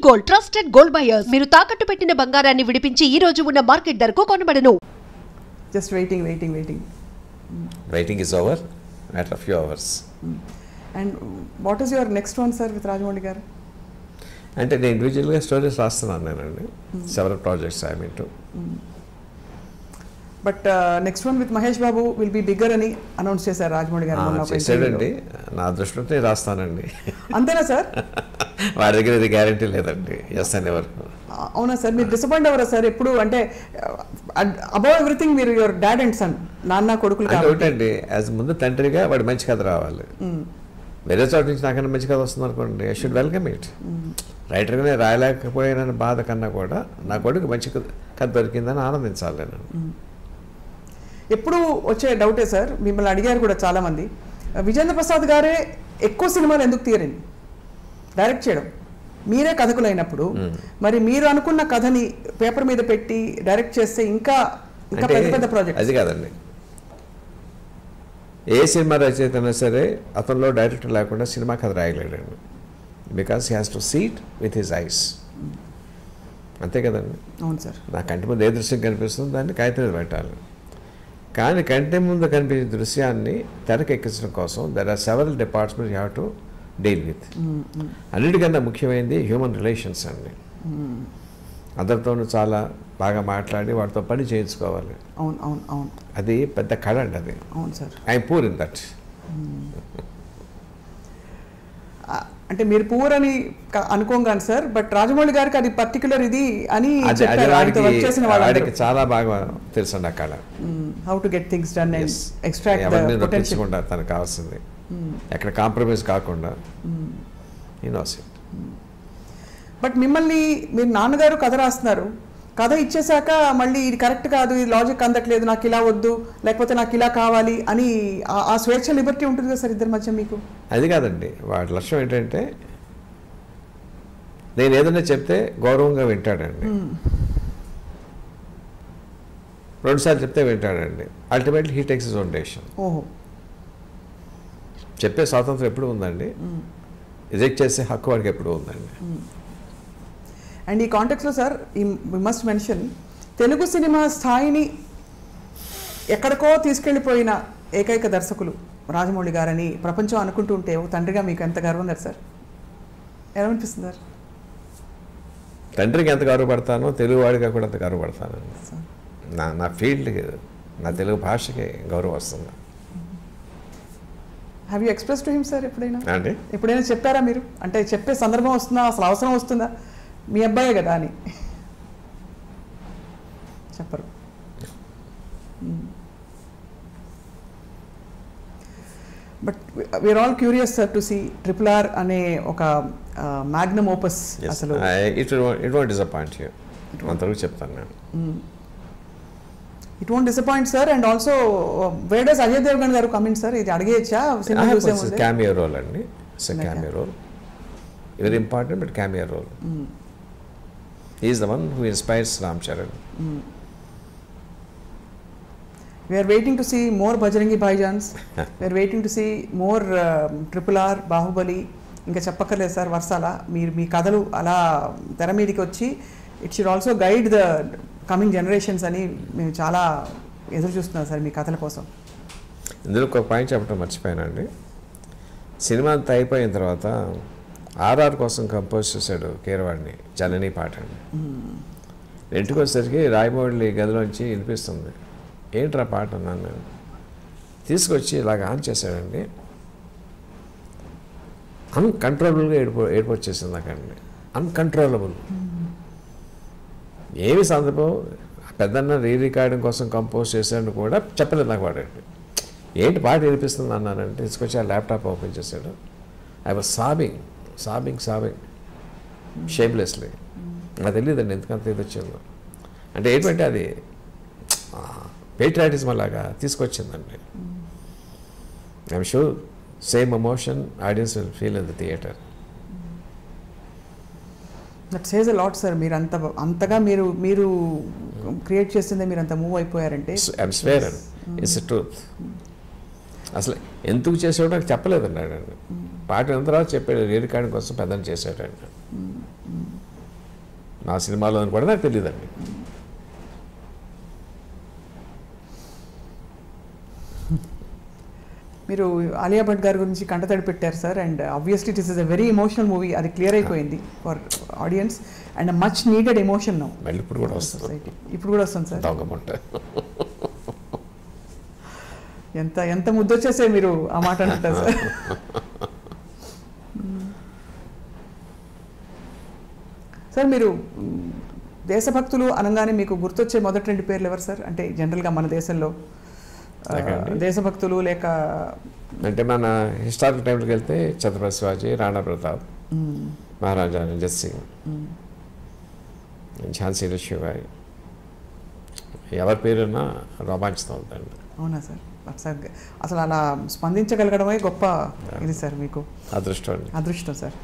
Gold, trusted gold buyers. మీరు తాకట్టు పెట్టిన బంగారాన్ని విడిపించి ఈ రోజు ఉన్న మార్కెట్ ధరకు కొనబడను. Just waiting. Waiting is over after a few hours. And what is your next one, sir, with Rajamouli garu? అంటే నేను ఇండివిజువల్గా స్టోరీస్ రాస్తున్నాను నేనండి. Several projects I mean to. But next one with Mahesh Babu will be bigger అని announce చేశారు రాజమౌళి గారు. చేశాడండి. నా దృష్టిలో రాస్తానండి. అంతేనా సార్? వాడి దగ్గర ఇది గ్యారంటీ లేదండి. ఎస్ అని వరకు. అవునా సార్? మీరు డిసప్పాయింట్ అవ్వరా సార్ ఎప్పుడు? అంటే అబౌవ్ ఎవ్రీథింగ్ మీరు యువర్ డాడ్ అండ్ సన్, నాన్న కొడుకులు ఒకటండి. యాజ్ ముందు తండ్రిగా వాడి మంచి కథ రావాలి. వేరే చోట నుంచి నాకన్నా మంచి కథ వస్తుంది అనుకోండి, ఐ షుడ్ వెల్కమ్ ఇట్. రైటర్గానే రాయలేకపోయానని బాధ కన్నా కూడా నా కొడుకు మంచి కథ దొరికిందని ఆనందించాలి నేను. ఎప్పుడు వచ్చే డౌటే సార్, మిమ్మల్ని అడిగారు కూడా చాలామంది, విజేంద్ర ప్రసాద్ గారే ఎక్కువ సినిమాలు ఎందుకు తీయరండి డైరెక్ట్ చేయడం? మీరే కథకులైనప్పుడు మరి మీరు అనుకున్న కథని పేపర్ మీద పెట్టి డైరెక్ట్ చేస్తే ఇంకా పెద్ద పెద్ద ప్రాజెక్ట్. అది కాదండి, ఏ సినిమా రచయిత అయినా సరే అతనిలో డైరెక్టర్ లేకుండా సినిమా కథ రాయలేడండి. Because he has to sit with his eyes. అంతే కదండి. అవును సార్. నా కంటి ముందు ఏ దృశ్యం కనిపిస్తుందో దాన్ని కాగితం మీద పెట్టాలి. కానీ కంటి ముందు కనిపించే దృశ్యాన్ని తెరకెక్కించడం కోసం there are several departments you have to deal with. అన్నిటికన్నా ముఖ్యమైనది హ్యూమన్ రిలేషన్స్ అండి. అందరితోనూ చాలా బాగా మాట్లాడి వాటితో పని చేయించుకోవాలి. అవును అవును అవును. అది పెద్ద కళ అండి అది. అవును sir. I'm poor in that. అంటే మీరు పూర్ అని అనుకోగాను సార్, బట్ రాజమౌళి గారికి అది పర్టికులర్ ఇది అని వాడికి చాలా బాగా తెలుసు అండి ఆ కళ. How to get things done and extract the potential. తనకు కావాల్సింది ఎక్కడ కాంప్రమైజ్ కాకుండా ఈ నోస్ ఇట్. బట్ మిమ్మల్ని మీరు నాన్నగారు కథ రాస్తున్నారు, కథ ఇచ్చేసాక మళ్ళీ ఇది కరెక్ట్ కాదు, ఇది లాజిక్ అందట్లేదు, నాకు ఇలా వద్దు, లేకపోతే నాకు ఇలా కావాలి అని ఆ స్వేచ్ఛ లిబర్టీ ఉంటుంది కదా సార్ ఇద్దరి మధ్య మీకు? అది కాదండి, వాడి లక్ష్యం ఏంటంటే నేను ఏదైనా చెప్తే గౌరవంగా వింటాడండి. రెండుసార్లు చెప్తే వింటాడండి. Ultimately he takes his own decision. ఓహో. చెప్పే స్వాతంత్రం ఎప్పుడు ఉందండి, రిజెక్ట్ చేసే హక్కు వాడికి ఎప్పుడు ఉందండి. అండ్ ఈ కాంటెక్స్లో సార్ వి మస్ట్ మెన్షన్, తెలుగు సినిమా స్థాయిని ఎక్కడికో తీసుకెళ్ళిపోయిన ఏకైక దర్శకులు రాజమౌళి గారని ప్రపంచం అనుకుంటూ ఉంటే ఒక తండ్రిగా మీకు ఎంత గర్వం కదా సార్? ఎలా అనిపిస్తుంది సార్? తండ్రికి ఎంత గౌరవపడతానో తెలుగువాడిగా కూడా అంత గౌరవపడతాను. నా ఫీల్డ్కి, నా తెలుగు భాషకి గౌరవం వస్తుంది. Have you express to him sir ఎప్పుడైనా? అంటే ఎప్పుడైనా చెప్పారా మీరు? అంటే చెప్పే సందర్భం వస్తుందా, అసలు అవసరం వస్తుందా? మీ అబ్బాయే కదా అని చెప్పరు. But we are all curious sir to see RRR అనే ఒక మ్యాగ్నమ్ ఓపస్. అసలు ఇట్ వోంట్ డిసప్పాయింట్ యూ అంతవరకు చెప్తాను నేను. It won't disappoint sir. And also where does Ajay Devgan గారు కమింగ్ సార్? ఇది అడిగేయచ్చా? క్యామియో రోల్ అండి. It's a cameo role, very important but cameo role. He is the one who inspires Ram Charan. We are waiting to see more Bajrangi Bhaijans. We are waiting to see more RRR, Bahubali. ఇంకా చెప్పక్కర్లేదు sir వర్షాల. మీ కథలు అలా తెర మీదకి వచ్చి it should also guide the coming generations అని మేము చాలా ఎదురు చూస్తున్నాం సార్ మీ కథల కోసం. ఇందులో ఒక పాయింట్ చెప్పడం మర్చిపోయానండి. సినిమా అంతా అయిపోయిన తర్వాత RR కోసం కంపోజ్ చేశాడు కీరవాడిని, జనని పాట అండి. ఇంటికి వచ్చేసరికి రాయమౌళి గదిలోంచి వినిపిస్తుంది. ఏంట్రా పాట అన్నాను నేను. తీసుకొచ్చి ఇలాగ ఆన్ చేశాడండి. అన్కంట్రోలబుల్గా ఏడుపు వచ్చేసింది నాకండి. అన్కంట్రోలబుల్. ఏమి సందర్భం, పెద్దన్న రికార్డింగ్ కోసం కంపోజ్ చేశాడని కూడా చెప్పలేదు నాకు వాడండి. ఏంటి పాట వినిపిస్తుంది అన్నానంటే తీసుకొచ్చి ఆ ల్యాప్టాప్ ఓపెన్ చేశాడు. I was sobbing shamelessly. నాకు తెలియదండి ఎందుకంత ఇది వచ్చిందో. అంటే ఏంటంటే అది పేట్రియాటిజం అలాగా తీసుకొచ్చిందండి. I'm sure same emotion audience will feel in the theatre. That says a lot sir. మీరు అంతగా మీరు క్రియేట్ చేసిందే మీరు అంత మూవ్ అయిపోయారంటే I'm swear and it's a truth. అసలు ఎందుకు చేసాడో నాకు చెప్పలేదండి. పాట అయిన తర్వాత చెప్పాడు రికార్డింగ్ కోసం పెద్దని చేశాడండి. నా సినిమాలో అని కూడా నాకు తెలియదండి. మీరు ఆలియా భట్ గారి గురించి కంటతడి పెట్టారు sir, and obviously it is a very emotional movie, అది క్లియర్ అయిపోయింది for audience and much needed emotion now. మళ్ళీ ఇప్పుడు కూడా వస్తుంది సొసైటీ ఇప్పుడు కూడా వస్తుంది సార్. దొంగముంట. ఎంత ఎంత ముద్దొచ్చేసే మీరు ఆ మాట అంటారు సార్. సార్ మీరు దేశభక్తులు అనగానే మీకు గుర్తొచ్చే మొదటి 2 పేర్లు ఎవరు సార్? అంటే జనరల్గా మన దేశంలో దేశభక్తులు లేక అంటే మన హిస్టారికల్ టైంలోకి వెళ్తే ఛత్రపతి శివాజీ, రాణా ప్రతాప్, మహారాజా రంజిత్ సింగ్, ఝాన్సీ లక్ష్మీబాయి, ఎవరి పేరున్నా రోమాంచితం అవుతుంది. అవునా సార్? అసలు అలా స్పందించగలగడమే గొప్ప ఇది సార్, మీకు అదృష్టం సార్.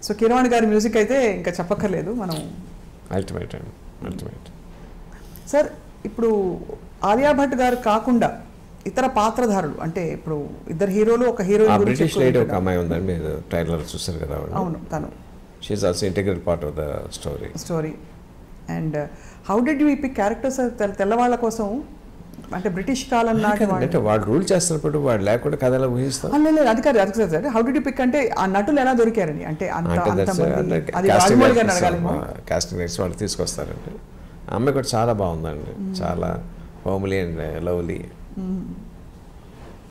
సో కీరవాణి గారి మ్యూజిక్ అయితే ఇంకా చెప్పక్కర్లేదు మనం. అల్టిమేట్ అండి, అల్టిమేట్. సార్ ఇప్పుడు ఆలియా భట్ గారు కాకుండా ఇతర పాత్రధారులు, అంటే ఇప్పుడు 2 హీరోలు ఒక హీరోయిన్, బ్రిటిష్ లేడీ ఒక అమ్మాయి ఉందండి, మీరు ట్రైలర్ చూసారు కదా. అవును, తను she is also integral part of the story. And how did you pick characters తెల్లవాళ్ళ కోసం? అంటే బ్రిటిష్ కాలం నాటి అంటే వాడు రూల్ చేస్తున్నప్పుడు వాడు లేకుండా కథ ఎలా ఊహిస్తాం? లేదు, అది కాదు sir. How did you pick అంటే ఆ నటులు ఎలా దొరికారని, అంటే కాస్టింగ్ నెక్స్ట్ వాళ్ళు తీసుకొస్తారండి. ఆ అమ్మాయి కూడా చాలా బాగుందండి, చాలా హోమ్లీ అండ్ లవ్లీ.